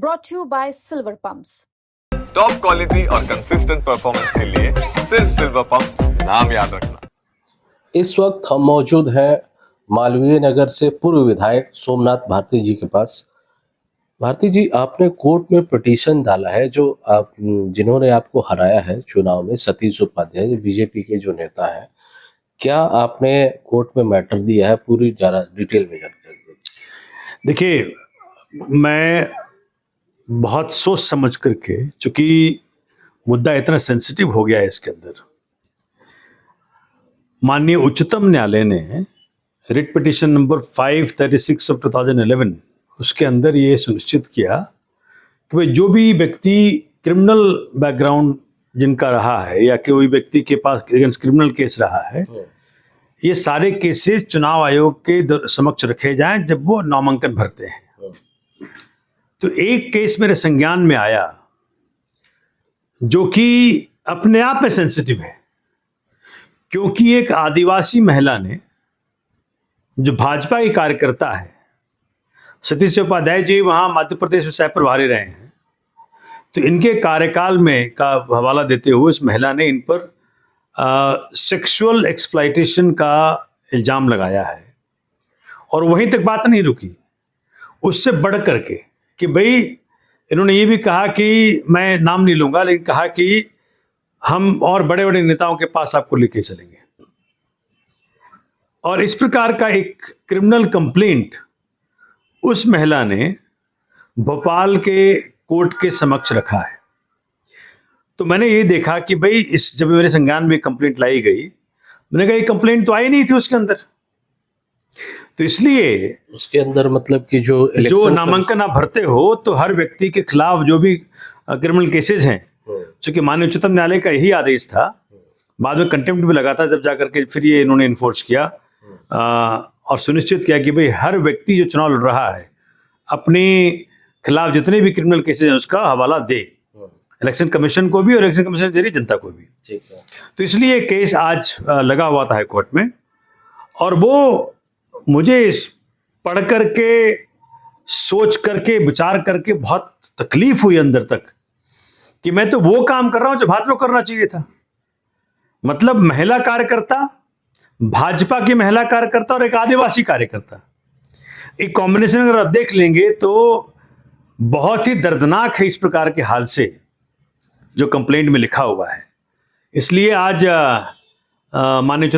brought to you by Silver Pumps. Top quality और consistent performance के लिए सिर्फ सिल्वर पंप्स, नाम याद रखना। इस वक्त हम मौजूद हैं मालवीय नगर से पूर्व विधायक सोमनाथ भारती जी के पास। भारती जी, आपने कोर्ट में पिटीशन डाला है जिन्होंने आपको हराया है चुनाव में, सतीश उपाध्याय बीजेपी के जो नेता हैं। क्या आपने कोर्ट में मैटर दिया है? पूरी जरा डिटेल में जानकारी दीजिए। देखिए, मैं बहुत सोच समझ करके, चूंकि मुद्दा इतना सेंसिटिव हो गया है इसके अंदर, माननीय उच्चतम न्यायालय ने रिट पिटीशन नंबर 536 ऑफ 2011 उसके अंदर ये सुनिश्चित किया कि भाई जो भी व्यक्ति क्रिमिनल बैकग्राउंड जिनका रहा है या कोई व्यक्ति के पास क्रिमिनल केस रहा है, ये सारे केसेस चुनाव आयोग के समक्ष रखे जाएं जब वो नामांकन भरते हैं। तो एक केस मेरे संज्ञान में आया जो कि अपने आप में सेंसिटिव है, क्योंकि एक आदिवासी महिला ने, जो भाजपा की कार्यकर्ता है, सतीश उपाध्याय जी वहाँ मध्य प्रदेश में सह प्रभारी रहे हैं, तो इनके कार्यकाल में का हवाला देते हुए इस महिला ने इन पर सेक्सुअल एक्सप्लॉइटेशन का इल्ज़ाम लगाया है। और वहीं तक बात नहीं रुकी, उससे बढ़ करके कि भाई इन्होंने ये भी कहा कि मैं नाम नहीं लूँगा, लेकिन कहा कि हम और बड़े बड़े नेताओं के पास आपको लेके चलेंगे। और इस प्रकार का एक क्रिमिनल कंप्लेंट उस महिला ने भोपाल के कोर्ट के समक्ष रखा है। तो मैंने ये देखा कि भाई जब मेरे संज्ञान में कंप्लेंट लाई गई, मैंने कहा ये कंप्लेंट तो आई नहीं थी उसके अंदर, तो इसलिए उसके अंदर मतलब कि जो नामांकन आप भरते हो तो हर व्यक्ति के खिलाफ जो भी क्रिमिनल केसेस हैं, चूंकि माननीय उच्चतम न्यायालय का यही आदेश था, बाद में कंटेम्प्ट भी लगा था, जब जाकर के फिर ये इन्होंने इन्फोर्स किया और सुनिश्चित किया कि भाई हर व्यक्ति जो चुनाव लड़ रहा है अपने खिलाफ जितने भी क्रिमिनल केसेस हैं उसका हवाला दे इलेक्शन कमीशन को भी और इलेक्शन कमीशन के जरिए जनता को भी। ठीक है। तो इसलिए केस आज लगा हुआ था हाईकोर्ट में, और वो मुझे पढ़ करके, सोच करके, विचार करके बहुत तकलीफ हुई अंदर तक कि मैं तो वो काम कर रहा हूं जो भाजपा को करना चाहिए था। मतलब महिला कार्यकर्ता, भाजपा की महिला कार्यकर्ता और एक आदिवासी कार्यकर्ता, एक कॉम्बिनेशन अगर आप देख लेंगे तो बहुत ही दर्दनाक है इस प्रकार के हाल से जो कंप्लेंट में लिखा हुआ है। इसलिए आज माननीय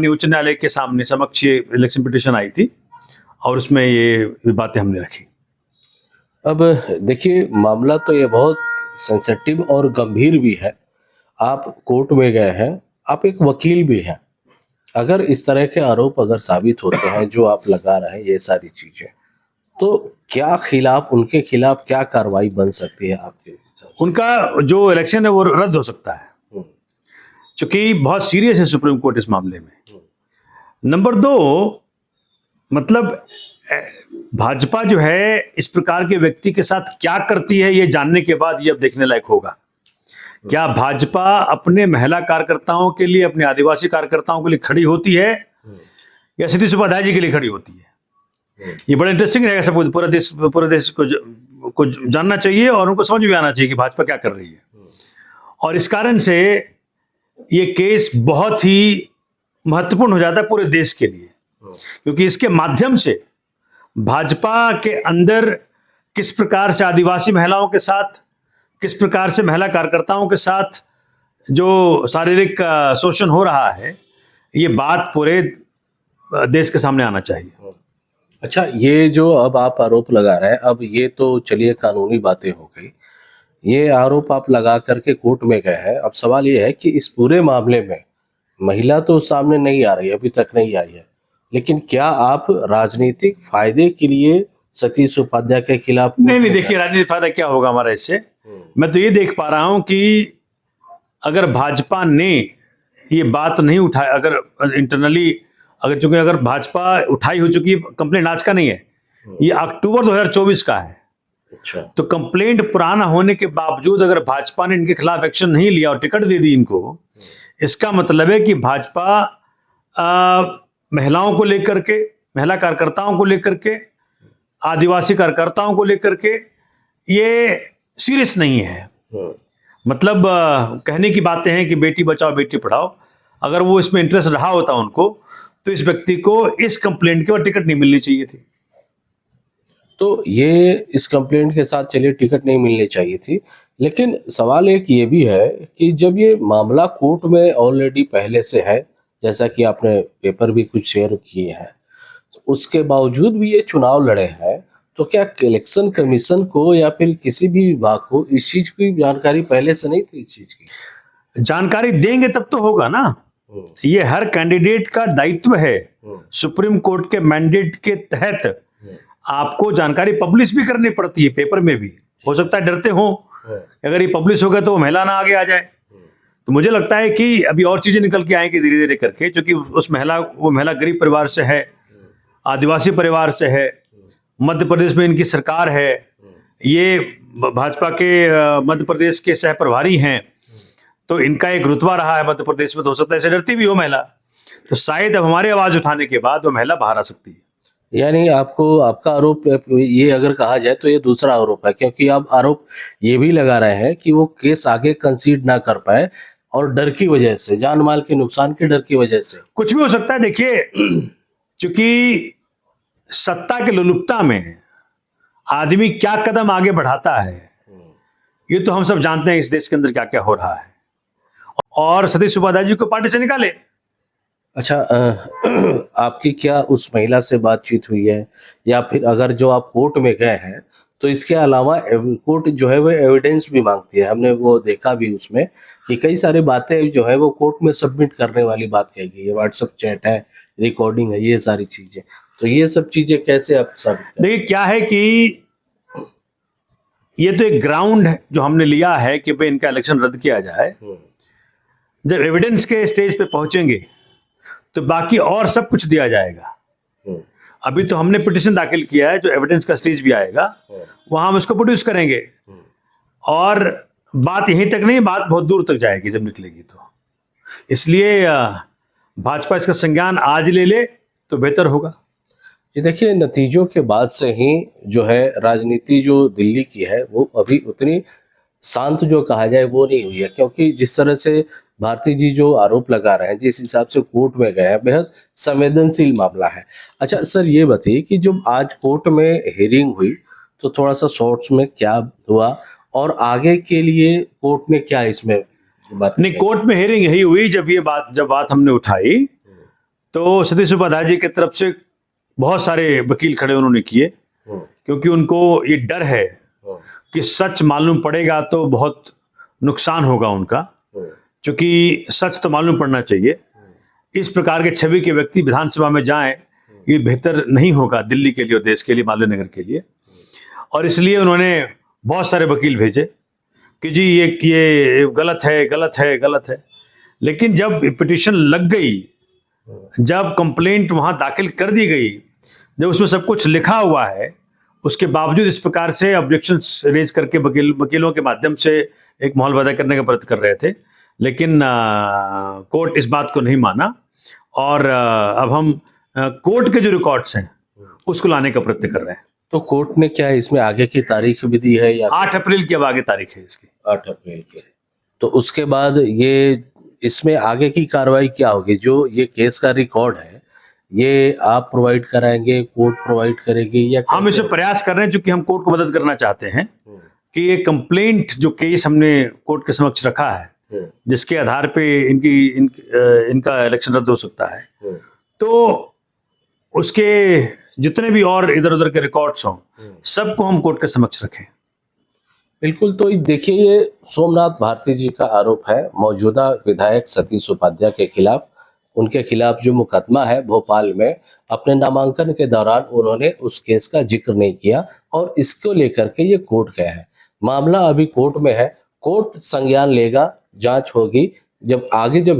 उच्च न्यायालय के सामने समक्ष ये इलेक्शन पिटीशन आई थी और उसमें ये बातें हमने रखी। अब देखिए, मामला तो ये बहुत सेंसिटिव और गंभीर भी है। आप कोर्ट में गए हैं, आप एक वकील भी हैं। अगर इस तरह के आरोप अगर साबित होते हैं जो आप लगा रहे हैं ये सारी चीजें, तो उनके खिलाफ क्या कार्रवाई बन सकती है आपके हिसाब से? उनका जो इलेक्शन है वो रद्द हो सकता है, क्योंकि बहुत सीरियस है सुप्रीम कोर्ट इस मामले में। नंबर 2, मतलब भाजपा जो है इस प्रकार के व्यक्ति के साथ क्या करती है ये जानने के बाद ये अब देखने लायक होगा। क्या भाजपा अपने महिला कार्यकर्ताओं के लिए, अपने आदिवासी कार्यकर्ताओं के लिए खड़ी होती है या सतीश उपाध्याय जी के लिए खड़ी होती है? ये बड़ा इंटरेस्टिंग रहेगा। सब पूरे देश को जानना चाहिए और उनको समझ में आना चाहिए कि भाजपा क्या कर रही है। और इस कारण से ये केस बहुत ही महत्वपूर्ण हो जाता है पूरे देश के लिए, क्योंकि इसके माध्यम से भाजपा के अंदर किस प्रकार से आदिवासी महिलाओं के साथ, किस प्रकार से महिला कार्यकर्ताओं के साथ जो शारीरिक शोषण हो रहा है, ये बात पूरे देश के सामने आना चाहिए। अच्छा, ये जो अब आप आरोप लगा रहे हैं, अब ये तो चलिए कानूनी बातें हो गई, ये आरोप आप लगा करके कोर्ट में गए हैं। अब सवाल ये है कि इस पूरे मामले में महिला तो सामने नहीं आ रही, अभी तक नहीं आई है, लेकिन क्या आप राजनीतिक फायदे के लिए सतीश उपाध्याय के खिलाफ? नहीं, देखिए, राजनीतिक फायदा क्या होगा हमारा इससे? मैं तो ये देख पा रहा हूं कि अगर भाजपा ने ये बात नहीं उठाई, अगर इंटरनली, अगर भाजपा उठाई हो चुकी, कंप्लेंट आज का नहीं है, ये अक्टूबर 2024 का है। अच्छा। तो कंप्लेंट पुराना होने के बावजूद अगर भाजपा ने इनके खिलाफ एक्शन नहीं लिया और टिकट दे दी इनको, इसका मतलब है कि भाजपा महिलाओं को लेकर के, महिला कार्यकर्ताओं को लेकर के, आदिवासी कार्यकर्ताओं को लेकर के ये सीरियस नहीं है। मतलब कहने की बातें हैं कि बेटी बचाओ बेटी पढ़ाओ, अगर वो इसमें इंटरेस्ट रहा होता उनको तो इस व्यक्ति को इस कंप्लेंट के बाद टिकट नहीं मिलनी चाहिए थी। तो ये इस कंप्लेंट के साथ चलिए टिकट नहीं मिलनी चाहिए थी, लेकिन सवाल एक ये भी है कि जब ये मामला कोर्ट में ऑलरेडी पहले से है, जैसा कि आपने पेपर भी कुछ शेयर किए हैं, तो उसके बावजूद भी ये चुनाव लड़े हैं, तो क्या इलेक्शन कमीशन को या फिर किसी भी विभाग को इस चीज की जानकारी पहले से नहीं थी? इस चीज की जानकारी देंगे तब तो होगा ना। ये हर कैंडिडेट का दायित्व है। सुप्रीम कोर्ट के मैंडेट के तहत आपको जानकारी पब्लिश भी करनी पड़ती है, पेपर में भी। हो सकता है डरते हो, अगर ये पब्लिश हो गया तो महिला ना आगे आ जाए। तो मुझे लगता है कि अभी और चीजें निकल के आएंगी धीरे धीरे करके, क्योंकि वो महिला गरीब परिवार से है, आदिवासी परिवार से है, मध्य प्रदेश में इनकी सरकार है, ये भाजपा के मध्य प्रदेश के सह प्रभारी हैं, तो इनका एक रुतबा रहा है मध्य प्रदेश में, तो हो सकता है ऐसे डरती भी हो महिला। तो शायद अब हमारी आवाज उठाने के बाद वो महिला बाहर आ सकती है। यानी आपका आरोप ये अगर कहा जाए तो ये दूसरा आरोप है, क्योंकि आप आरोप ये भी लगा रहे हैं कि वो केस आगे कंसीड ना कर पाए और डर की वजह से, जान माल के नुकसान के डर की वजह से। कुछ भी हो सकता है। देखिए, क्योंकि सत्ता के लोलुपता में आदमी क्या कदम आगे बढ़ाता है ये तो हम सब जानते हैं, इस देश के अंदर क्या क्या हो रहा है। और सतीश उपाध्याय जी को पार्टी से निकाले। अच्छा, आपकी क्या उस महिला से बातचीत हुई है, या फिर अगर जो आप कोर्ट में गए हैं तो इसके अलावा कोर्ट जो है वो एविडेंस भी मांगती है? हमने वो देखा भी उसमें कि कई सारी बातें जो है वो कोर्ट में सबमिट करने वाली बात कही गई है, व्हाट्सएप चैट है, रिकॉर्डिंग है, ये सारी चीजें। तो ये सब चीजें कैसे आप सब? देखिए, क्या है कि ये तो एक ग्राउंड है जो हमने लिया है कि भाई इनका इलेक्शन रद्द किया जाए। जब एविडेंस के स्टेज पे पहुंचेंगे तो बाकी और सब कुछ दिया जाएगा। अभी तो हमने पिटीशन दाखिल किया है, जो एविडेंस का स्टेज भी आएगा वहां हम इसको प्रोड्यूस करेंगे, और बात यहीं तक नहीं, बात बहुत दूर तक जाएगी जब निकलेगी। तो इसलिए भाजपा इसका संज्ञान आज ले ले तो बेहतर होगा। ये देखिए, नतीजों के बाद से ही जो है राजनीति जो दिल्ली की है वो अभी उतनी शांत जो कहा जाए वो नहीं हुई है, क्योंकि जिस तरह से भारती जी जो आरोप लगा रहे हैं, जिस हिसाब से कोर्ट में गए हैं, बेहद संवेदनशील मामला है। अच्छा सर, ये बताइए कि जब आज कोर्ट में हियरिंग हुई तो थोड़ा सा शॉर्ट्स में क्या हुआ, और आगे के लिए कोर्ट ने क्या इसमें बात? नहीं, कोर्ट में हियरिंग यही हुई, जब बात हमने उठाई तो सतीश उपाध्याय जी की तरफ से बहुत सारे वकील खड़े उन्होंने किए, क्योंकि उनको ये डर है कि सच मालूम पड़ेगा तो बहुत नुकसान होगा उनका, क्योंकि सच तो मालूम पड़ना चाहिए। इस प्रकार के छवि के व्यक्ति विधानसभा में जाएं, ये बेहतर नहीं होगा दिल्ली के लिए और देश के लिए, मालवीय नगर के लिए। और इसलिए उन्होंने बहुत सारे वकील भेजे कि जी ये गलत है, गलत है, गलत है। लेकिन जब पिटीशन लग गई, जब कंप्लेंट वहां दाखिल कर दी गई, जब उसमें सब कुछ लिखा हुआ है, उसके बावजूद इस प्रकार से ऑब्जेक्शंस रेज करके वकीलों के माध्यम से एक माहौल पैदा करने का प्रयत्न कर रहे थे, लेकिन कोर्ट इस बात को नहीं माना। और अब हम कोर्ट के जो रिकॉर्ड्स हैं उसको लाने का प्रयत्न कर रहे हैं। तो कोर्ट ने क्या इसमें आगे की तारीख भी दी है, या 8 अप्रैल की अब आगे तारीख है इसकी। 8 अप्रैल की। तो उसके बाद ये इसमें आगे की कार्रवाई क्या होगी? जो ये केस का रिकॉर्ड है ये आप प्रोवाइड कराएंगे, कोर्ट प्रोवाइड करेगी, या हम इसे प्रयास कर रहे हैं, क्योंकि हम कोर्ट को मदद करना चाहते हैं कि ये कंप्लेंट जो केस हमने कोर्ट के समक्ष रखा है, जिसके आधार पे इनका इलेक्शन रद्द हो सकता है, तो उसके जितने भी और इधर उधर के रिकॉर्ड्स हों सबको हम कोर्ट के समक्ष रखें। बिल्कुल। तो देखिए, ये सोमनाथ भारती जी का आरोप है मौजूदा विधायक सतीश उपाध्याय के खिलाफ। उनके खिलाफ जो मुकदमा है भोपाल में, अपने नामांकन के दौरान उन्होंने उस केस का जिक्र नहीं किया, और इसको लेकर के ये कोर्ट गए हैं। मामला अभी कोर्ट में है, कोर्ट संज्ञान लेगा, जांच होगी, जब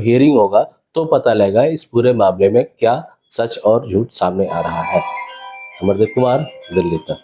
हियरिंग होगा तो पता लगेगा इस पूरे मामले में क्या सच और झूठ सामने आ रहा है। अमरदीप कुमार, दिल्ली तक।